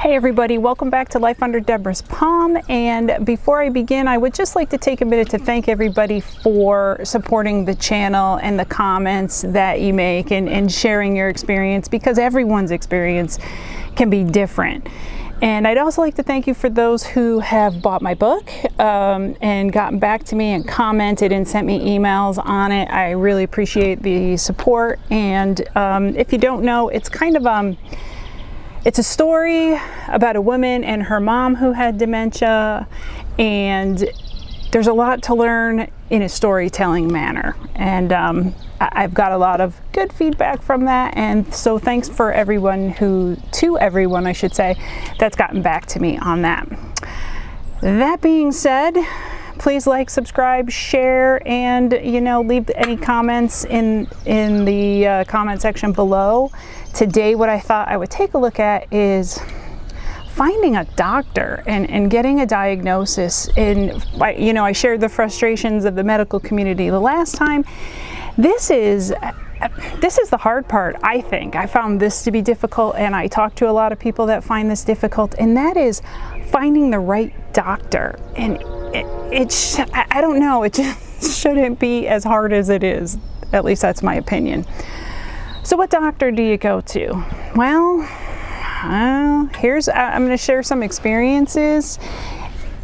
Hey everybody, welcome back to Life Under Deborah's Palm. And before I begin, I would just like to take a minute to thank everybody for supporting the channel and the comments that you make and sharing your experience, because everyone's experience can be different. And I'd also like to thank you for those who have bought my book and gotten back to me and commented and sent me emails on it. I really appreciate the support. And if you don't know, it's kind of it's a story about a woman and her mom who had dementia, and there's a lot to learn in a storytelling manner. And I've got a lot of good feedback from that, and so thanks to everyone I should say, that's gotten back to me on that. That being said, please like, subscribe, share, and leave any comments in the comment section below. Today, what I thought I would take a look at is finding a doctor and getting a diagnosis. And I shared the frustrations of the medical community the last time. This is the hard part, I think. I found this to be difficult, and I talked to a lot of people that find this difficult, and that is finding the right doctor. And I don't know, it just shouldn't be as hard as it is. At least that's my opinion. So what doctor do you go to? Well, I'm going to share some experiences.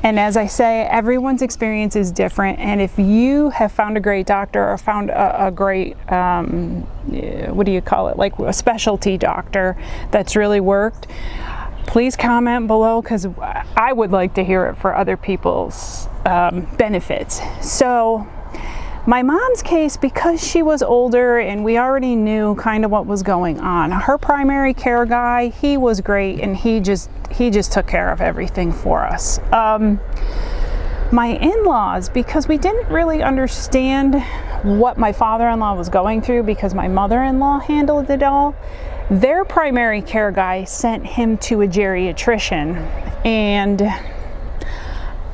And as I say, everyone's experience is different. And if you have found a great doctor or found a great, what do you call it? Like a specialty doctor that's really worked, please comment below, because I would like to hear it for other people's benefits. So my mom's case, because she was older and we already knew kind of what was going on, her primary care guy, he was great, and he just took care of everything for us. My in-laws, because we didn't really understand what my father-in-law was going through, because my mother-in-law handled it all, their primary care guy sent him to a geriatrician. And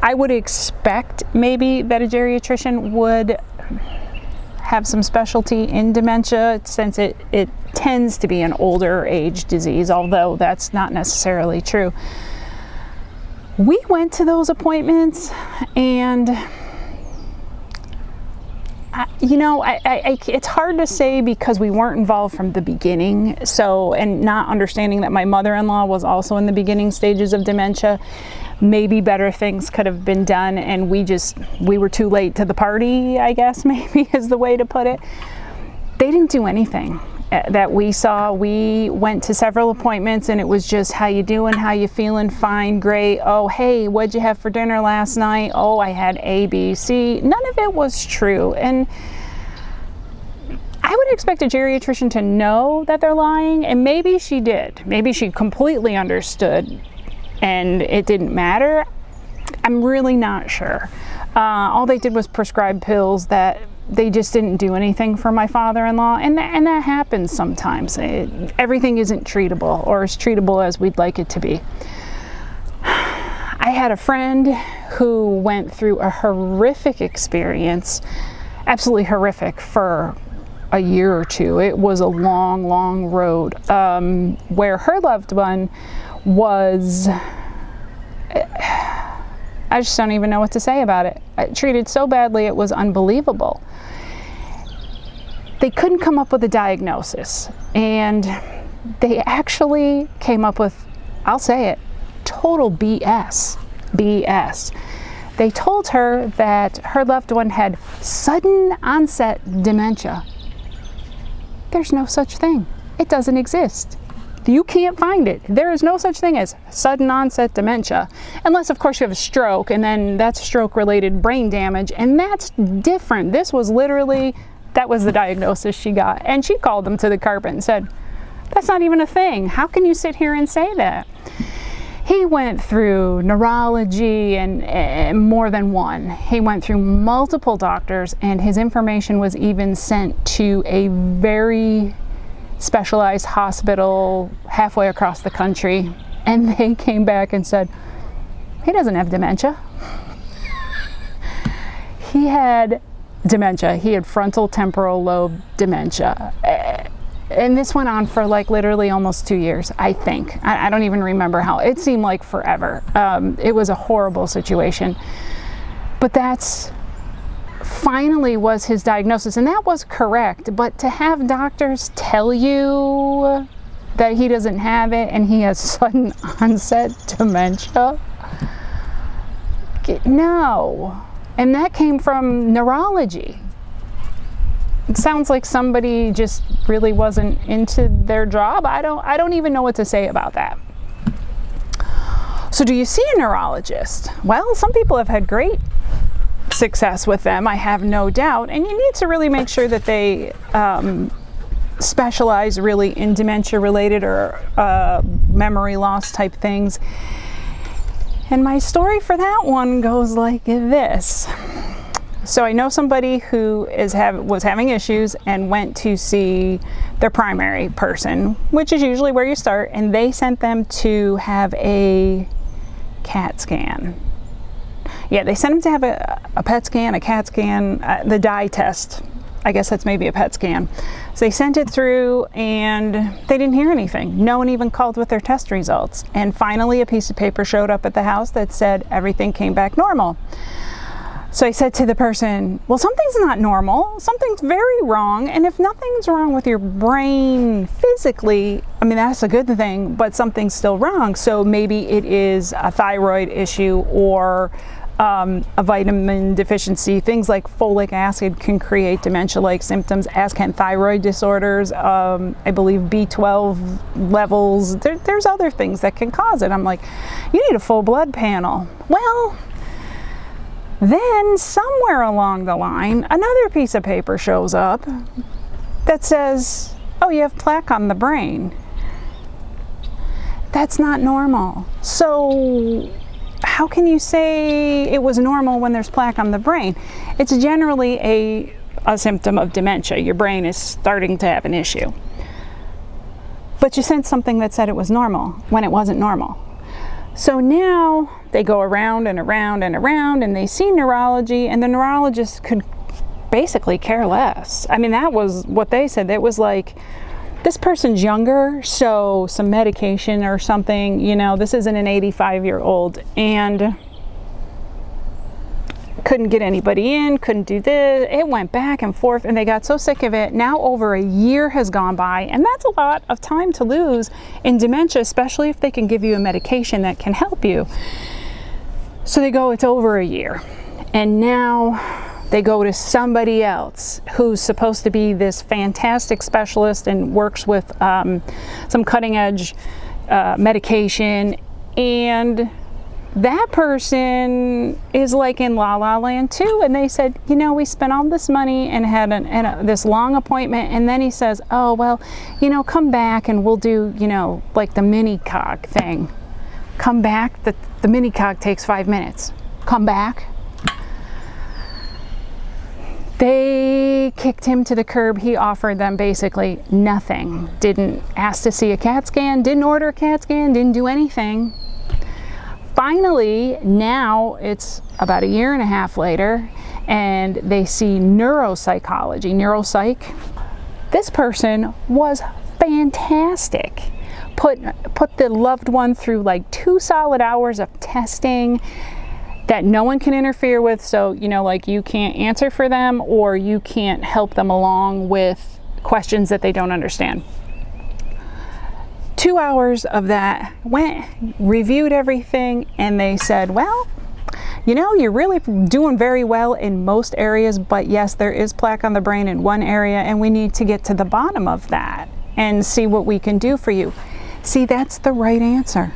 I would expect maybe that a geriatrician would have some specialty in dementia, since it tends to be an older age disease, although that's not necessarily true. We went to those appointments, and it's hard to say because we weren't involved from the beginning. So, and not understanding that my mother-in-law was also in the beginning stages of dementia, maybe better things could have been done, and we were too late to the party, I guess, maybe is the way to put it. They didn't do anything that we saw. We went to several appointments, and it was just, how you doing? How you feeling? Fine, great. Oh, hey, what'd you have for dinner last night? Oh, I had A, B, C. None of it was true. And I would expect a geriatrician to know that they're lying, and maybe she did. Maybe she completely understood and it didn't matter. I'm really not sure. All they did was prescribe pills that they just didn't do anything for my father-in-law, and that happens sometimes. Everything isn't treatable, or as treatable as we'd like it to be. I had a friend who went through a horrific experience, absolutely horrific, for a year or two. It was a long, long road, where her loved one was, I just don't even know what to say about it. Treated so badly, it was unbelievable. They couldn't come up with a diagnosis, and they actually came up with, I'll say it, total BS. They told her that her loved one had sudden onset dementia. There's no such thing. It doesn't exist. You can't find it. There is no such thing as sudden onset dementia, unless of course you have a stroke, and then that's stroke related brain damage, and that's different. This was literally, that was the diagnosis she got, and she called them to the carpet and said, that's not even a thing. How can you sit here and say that? He went through neurology and more than one. He went through multiple doctors, and his information was even sent to a very specialized hospital halfway across the country, and they came back and said, he doesn't have dementia. He had dementia. He had frontal temporal lobe dementia. and this went on for like literally almost 2 years, I think. I don't even remember how. It seemed like forever. It was a horrible situation. But that's finally was his diagnosis, and that was correct. But to have doctors tell you that he doesn't have it and he has sudden onset dementia, no. And that came from neurology. It sounds like somebody just really wasn't into their job. I don't even know what to say about that. So do you see a neurologist? Well, some people have had great success with them, I have no doubt. And you need to really make sure that they specialize really in dementia related or memory loss type things. And my story for that one goes like this. So I know somebody who was having issues and went to see their primary person, which is usually where you start, and they sent them to have a CAT scan. Yeah, they sent them to have a PET scan, a CAT scan, the dye test. I guess that's maybe a PET scan. So they sent it through and they didn't hear anything. No one even called with their test results. And finally a piece of paper showed up at the house that said everything came back normal. So I said to the person, well, something's not normal, something's very wrong, and if nothing's wrong with your brain physically, I mean, that's a good thing, but something's still wrong. So maybe it is a thyroid issue or a vitamin deficiency. Things like folic acid can create dementia-like symptoms, as can thyroid disorders, I believe B12 levels. There's other things that can cause it. I'm like, you need a full blood panel. Well, then somewhere along the line, another piece of paper shows up that says, oh, you have plaque on the brain. That's not normal. So how can you say it was normal when there's plaque on the brain? It's generally a symptom of dementia. Your brain is starting to have an issue. But you sent something that said it was normal when it wasn't normal. So now they go around and around and around and they see neurology, and the neurologist could basically care less. I mean, that was what they said. It was like, this person's younger, so some medication or something, you know, this isn't an 85-year-old, and couldn't get anybody in, couldn't do this. It went back and forth, and they got so sick of it. Now over a year has gone by, and that's a lot of time to lose in dementia, especially if they can give you a medication that can help you. So they go, it's over a year, and now they go to somebody else who's supposed to be this fantastic specialist and works with some cutting-edge medication, and that person is like in La La Land too. And they said, you know, we spent all this money and had this long appointment, and then he says, oh, well, you know, come back and we'll do, you know, like the mini cog thing. Come back, the mini cog takes 5 minutes. Come back. They kicked him to the curb. He offered them basically nothing. Didn't ask to see a CAT scan, didn't order a CAT scan, didn't do anything. Finally, now it's about a year and a half later, and they see neuropsychology, neuropsych. This person was fantastic. Put the loved one through like 2 solid hours of testing that no one can interfere with. So, you know, like you can't answer for them or you can't help them along with questions that they don't understand. 2 hours of that, went, reviewed everything, and they said, well, you know, you're really doing very well in most areas, but yes, there is plaque on the brain in one area, and we need to get to the bottom of that and see what we can do for you. See, that's the right answer.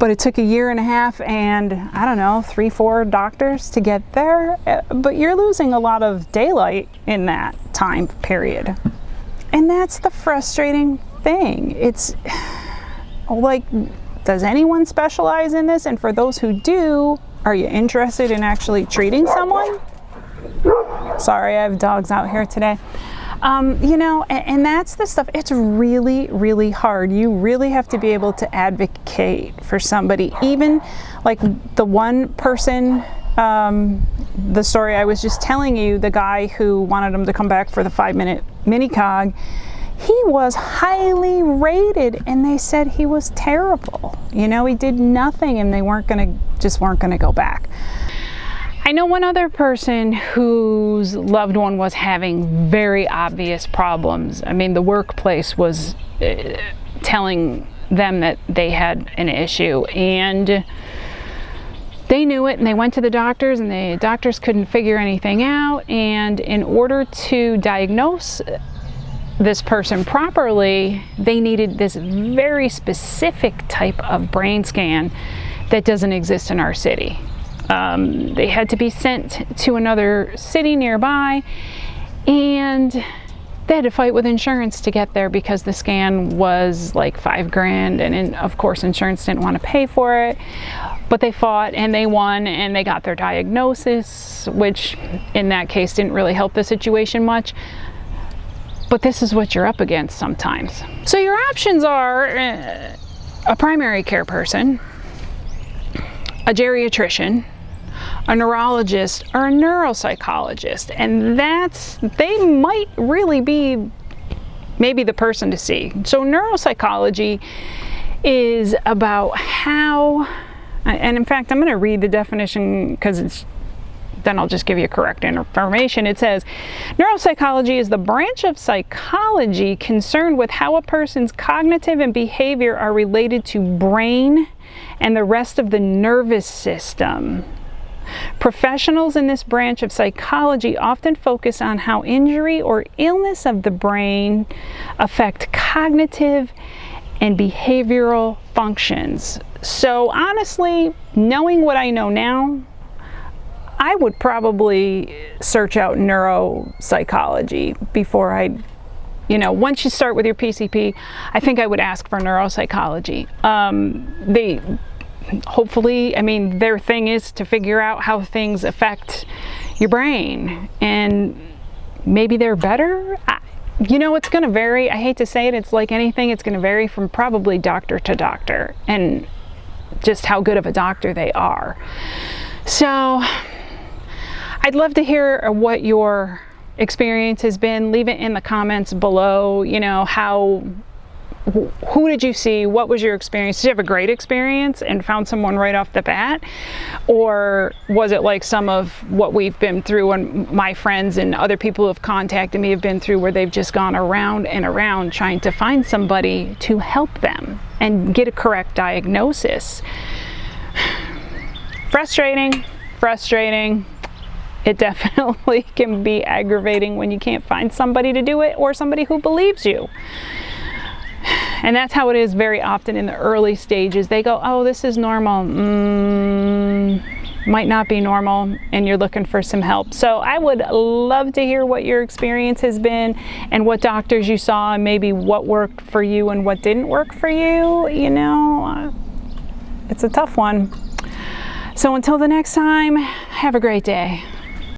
But it took a year and a half and, I don't know, 3-4 doctors to get there. But you're losing a lot of daylight in that time period. And that's the frustrating thing. It's like, does anyone specialize in this? And for those who do, are you interested in actually treating someone? Sorry, I have dogs out here today. You know, and that's the stuff. It's really, really hard. You really have to be able to advocate for somebody. Even like the one person, the story I was just telling you, the guy who wanted him to come back for the 5-minute mini-cog. He was highly rated, and they said he was terrible. You know, he did nothing, and they just weren't gonna go back. I know one other person whose loved one was having very obvious problems. I mean, the workplace was telling them that they had an issue, and they knew it, and they went to the doctors, and the doctors couldn't figure anything out. And in order to diagnose this person properly, they needed this very specific type of brain scan that doesn't exist in our city. They had to be sent to another city nearby, and they had to fight with insurance to get there because the scan was like $5,000, and of course insurance didn't want to pay for it. But they fought, and they won, and they got their diagnosis, which in that case didn't really help the situation much. But this is what you're up against sometimes. So your options are a primary care person, a geriatrician, a neurologist, or a neuropsychologist. And they might really be maybe the person to see. So neuropsychology is about how, and in fact, I'm going to read the definition because then I'll just give you correct information. It says, neuropsychology is the branch of psychology concerned with how a person's cognitive and behavior are related to brain and the rest of the nervous system. Professionals in this branch of psychology often focus on how injury or illness of the brain affect cognitive and behavioral functions. So honestly, knowing what I know now, I would probably search out neuropsychology before once you start with your PCP, I think I would ask for neuropsychology. Hopefully, I mean, their thing is to figure out how things affect your brain, and maybe they're better. It's going to vary. I hate to say it, it's like anything, it's going to vary from probably doctor to doctor and just how good of a doctor they are. So I'd love to hear what your experience has been. Leave it in the comments below. Who did you see? What was your experience? Did you have a great experience and found someone right off the bat? Or was it like some of what we've been through and my friends and other people who have contacted me have been through, where they've just gone around and around trying to find somebody to help them and get a correct diagnosis? Frustrating. It definitely can be aggravating when you can't find somebody to do it or somebody who believes you. And that's how it is very often in the early stages. They go, oh, this is normal. Might not be normal, and you're looking for some help. So I would love to hear what your experience has been and what doctors you saw, and maybe what worked for you and what didn't work for you. It's a tough one. So until the next time, have a great day.